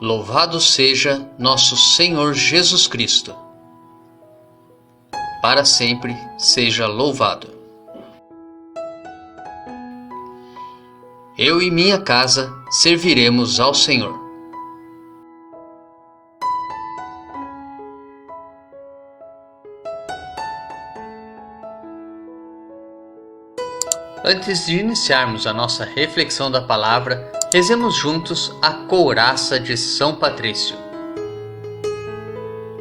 Louvado seja nosso Senhor Jesus Cristo. Para sempre seja louvado. Eu e minha casa serviremos ao Senhor. Antes de iniciarmos a nossa reflexão da palavra, rezemos juntos a couraça de São Patrício.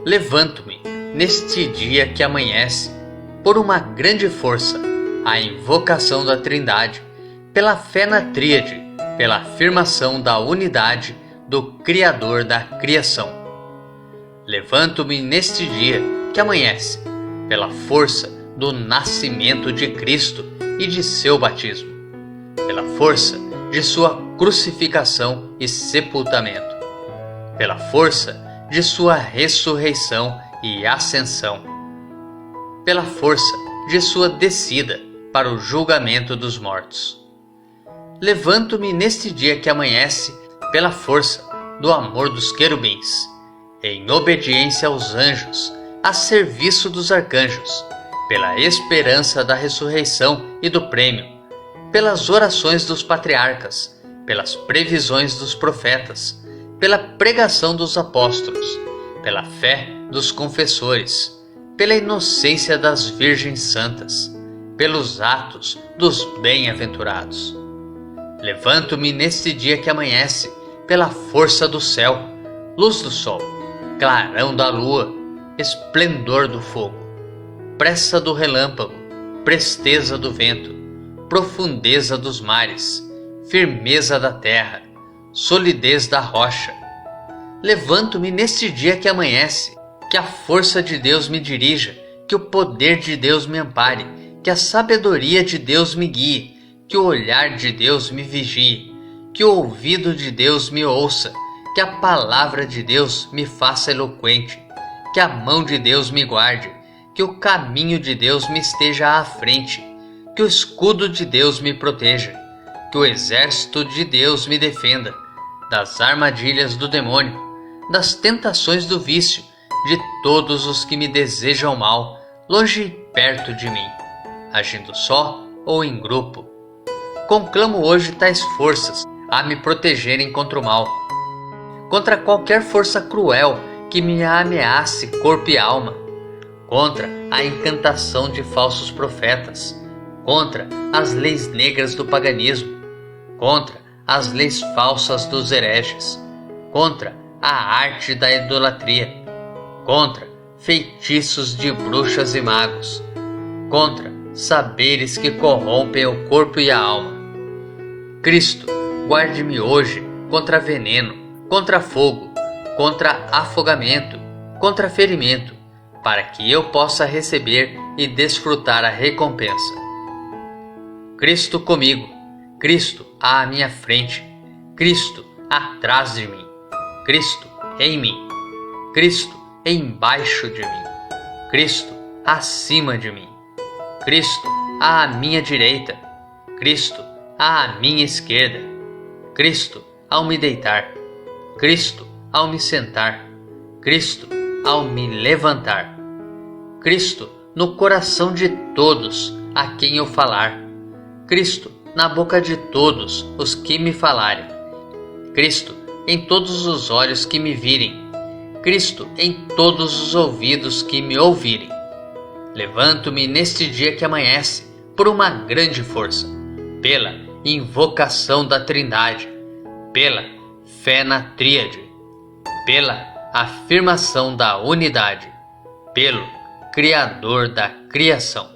Levanto-me, neste dia que amanhece, por uma grande força, a invocação da Trindade, pela fé na Tríade, pela afirmação da unidade do Criador da criação. Levanto-me neste dia que amanhece, pela força do nascimento de Cristo e de seu batismo, pela força de sua crucificação e sepultamento, pela força de sua ressurreição e ascensão, pela força de sua descida para o julgamento dos mortos. Levanto-me neste dia que amanhece pela força do amor dos querubins, em obediência aos anjos, a serviço dos arcanjos, pela esperança da ressurreição e do prêmio, pelas orações dos patriarcas, pelas previsões dos profetas, pela pregação dos apóstolos, pela fé dos confessores, pela inocência das virgens santas, pelos atos dos bem-aventurados. Levanto-me neste dia que amanhece, pela força do céu, luz do sol, clarão da lua, esplendor do fogo, pressa do relâmpago, presteza do vento, profundeza dos mares, firmeza da terra, solidez da rocha. Levanto-me neste dia que amanhece, que a força de Deus me dirija, que o poder de Deus me ampare, que a sabedoria de Deus me guie, que o olhar de Deus me vigie, que o ouvido de Deus me ouça, que a palavra de Deus me faça eloquente, que a mão de Deus me guarde, que o caminho de Deus me esteja à frente, que o escudo de Deus me proteja, que o exército de Deus me defenda, das armadilhas do demônio, das tentações do vício, de todos os que me desejam mal, longe e perto de mim, agindo só ou em grupo. Conclamo hoje tais forças a me protegerem contra o mal, contra qualquer força cruel que me ameace corpo e alma, contra a encantação de falsos profetas, contra as leis negras do paganismo, contra as leis falsas dos hereges, contra a arte da idolatria, contra feitiços de bruxas e magos, contra saberes que corrompem o corpo e a alma. Cristo, guarde-me hoje contra veneno, contra fogo, contra afogamento, contra ferimento, para que eu possa receber e desfrutar a recompensa. Cristo comigo, Cristo à minha frente, Cristo atrás de mim, Cristo em mim, Cristo embaixo de mim, Cristo acima de mim, Cristo à minha direita, Cristo à minha esquerda, Cristo ao me deitar, Cristo ao me sentar, Cristo ao me levantar, Cristo no coração de todos a quem eu falar, Cristo na boca de todos os que me falarem, Cristo em todos os olhos que me virem, Cristo em todos os ouvidos que me ouvirem. Levanto-me neste dia que amanhece por uma grande força, pela invocação da Trindade, pela fé na Tríade, pela afirmação da unidade, pelo Criador da criação.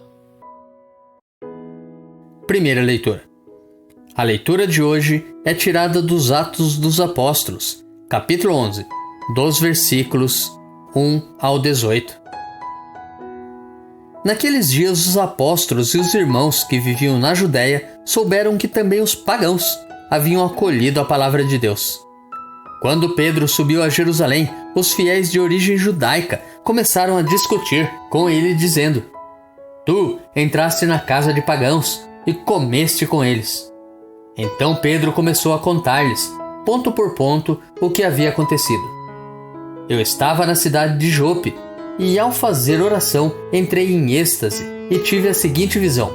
Primeira leitura. A leitura de hoje é tirada dos Atos dos Apóstolos, capítulo 11, dos versículos 1 ao 18. Naqueles dias os apóstolos e os irmãos que viviam na Judéia souberam que também os pagãos haviam acolhido a palavra de Deus. Quando Pedro subiu a Jerusalém, os fiéis de origem judaica começaram a discutir com ele, dizendo: Tu entraste na casa de pagãos e comeste com eles. Então Pedro começou a contar-lhes ponto por ponto, o que havia acontecido. Eu estava na cidade de Jope e, ao fazer oração, entrei em êxtase e tive a seguinte visão.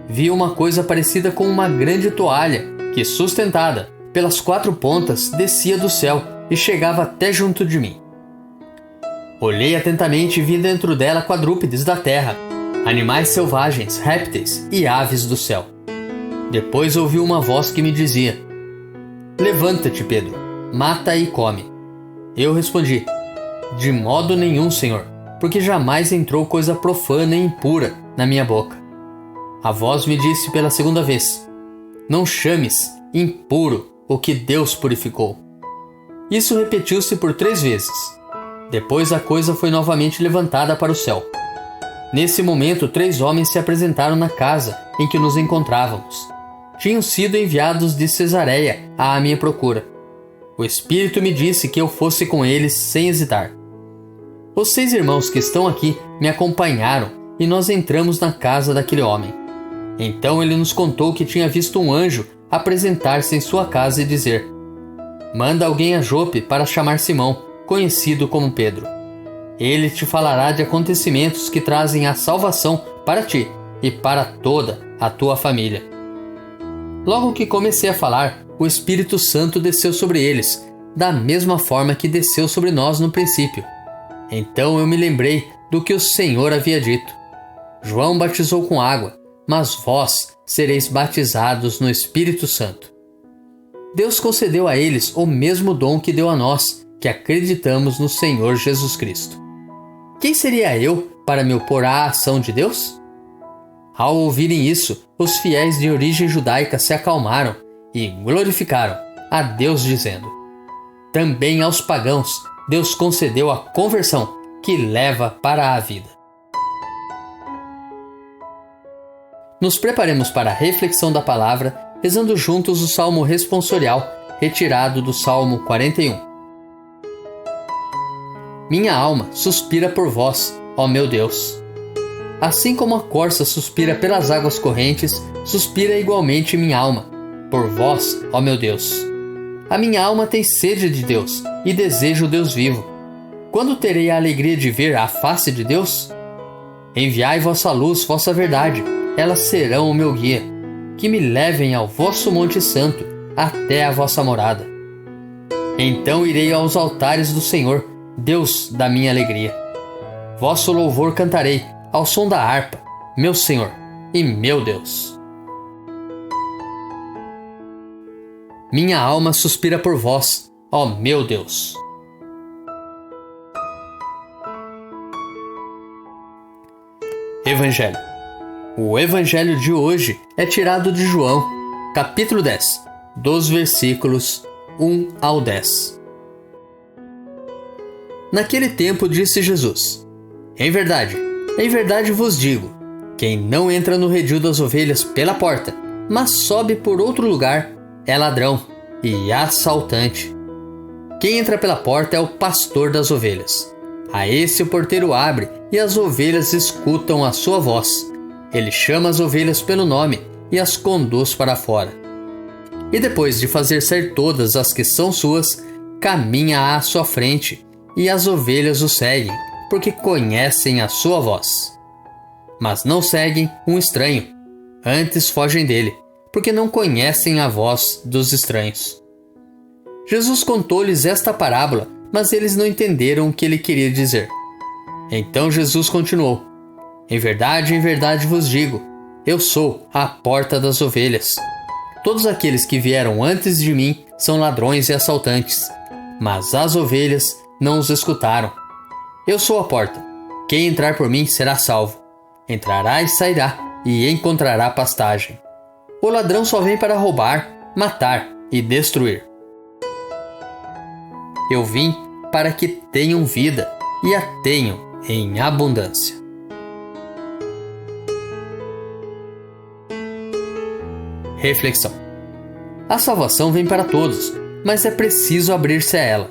Vi uma coisa parecida com uma grande toalha que, sustentada pelas 4 pontas, descia do céu e chegava até junto de mim. Olhei atentamente e vi dentro dela quadrúpedes da terra, animais selvagens, répteis e aves do céu. Depois ouvi uma voz que me dizia: Levanta-te, Pedro, mata e come. Eu respondi: De modo nenhum, Senhor, porque jamais entrou coisa profana e impura na minha boca. A voz me disse pela segunda vez: Não chames impuro o que Deus purificou. Isso repetiu-se por 3 vezes. Depois a coisa foi novamente levantada para o céu. Nesse momento, 3 homens se apresentaram na casa em que nos encontrávamos. Tinham sido enviados de Cesareia à minha procura. O Espírito me disse que eu fosse com eles sem hesitar. Os 6 irmãos que estão aqui me acompanharam e nós entramos na casa daquele homem. Então ele nos contou que tinha visto um anjo apresentar-se em sua casa e dizer: Manda alguém a Jope para chamar Simão, conhecido como Pedro. Ele te falará de acontecimentos que trazem a salvação para ti e para toda a tua família. Logo que comecei a falar, o Espírito Santo desceu sobre eles, da mesma forma que desceu sobre nós no princípio. Então eu me lembrei do que o Senhor havia dito: João batizou com água, mas vós sereis batizados no Espírito Santo. Deus concedeu a eles o mesmo dom que deu a nós, que acreditamos no Senhor Jesus Cristo. Quem seria eu para me opor à ação de Deus? Ao ouvirem isso, os fiéis de origem judaica se acalmaram e glorificaram a Deus, dizendo: Também aos pagãos Deus concedeu a conversão que leva para a vida. Nos preparemos para a reflexão da palavra, rezando juntos o Salmo responsorial, retirado do Salmo 41. Minha alma suspira por vós, ó meu Deus. Assim como a corça suspira pelas águas correntes, suspira igualmente minha alma, por vós, ó meu Deus. A minha alma tem sede de Deus e deseja o Deus vivo. Quando terei a alegria de ver a face de Deus? Enviai vossa luz, vossa verdade, elas serão o meu guia, que me levem ao vosso Monte Santo, até a vossa morada. Então irei aos altares do Senhor, Deus da minha alegria. Vosso louvor cantarei ao som da harpa, meu Senhor e meu Deus. Minha alma suspira por vós, ó meu Deus. Evangelho. O Evangelho de hoje é tirado de João, capítulo 10, dos versículos 1 ao 10. Naquele tempo disse Jesus: em verdade vos digo, quem não entra no redil das ovelhas pela porta, mas sobe por outro lugar, é ladrão e assaltante. Quem entra pela porta é o pastor das ovelhas. A esse o porteiro abre e as ovelhas escutam a sua voz. Ele chama as ovelhas pelo nome e as conduz para fora. E depois de fazer sair todas as que são suas, caminha à sua frente, e as ovelhas o seguem, porque conhecem a sua voz. Mas não seguem um estranho, antes fogem dele, porque não conhecem a voz dos estranhos. Jesus contou-lhes esta parábola, mas eles não entenderam o que ele queria dizer. Então Jesus continuou: em verdade vos digo, eu sou a porta das ovelhas. Todos aqueles que vieram antes de mim são ladrões e assaltantes, mas as ovelhas não os escutaram. Eu sou a porta. Quem entrar por mim será salvo. Entrará e sairá, e encontrará pastagem. O ladrão só vem para roubar, matar e destruir. Eu vim para que tenham vida, e a tenham em abundância. Reflexão. A salvação vem para todos, mas é preciso abrir-se a ela.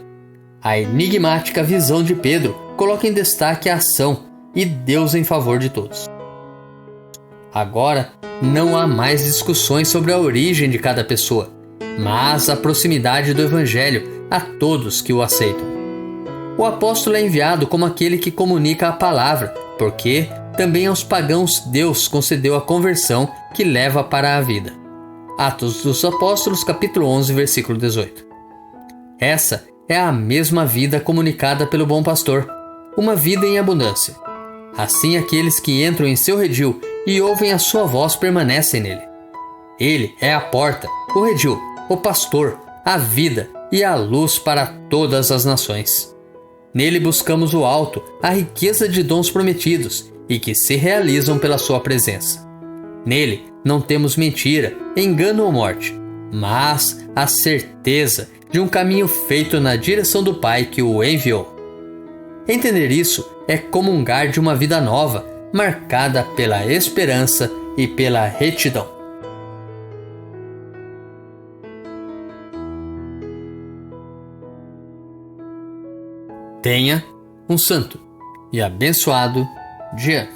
A enigmática visão de Pedro coloca em destaque a ação e Deus em favor de todos. Agora, não há mais discussões sobre a origem de cada pessoa, mas a proximidade do Evangelho a todos que o aceitam. O apóstolo é enviado como aquele que comunica a palavra, porque também aos pagãos Deus concedeu a conversão que leva para a vida. Atos dos Apóstolos, capítulo 11, versículo 18. Essa é a mesma vida comunicada pelo bom pastor, uma vida em abundância. Assim aqueles que entram em seu redil e ouvem a sua voz permanecem nele. Ele é a porta, o redil, o pastor, a vida e a luz para todas as nações. Nele buscamos o alto, a riqueza de dons prometidos e que se realizam pela sua presença. Nele não temos mentira, engano ou morte, mas a certeza de um caminho feito na direção do Pai que o enviou. Entender isso é comungar de uma vida nova, marcada pela esperança e pela retidão. Tenha um santo e abençoado dia.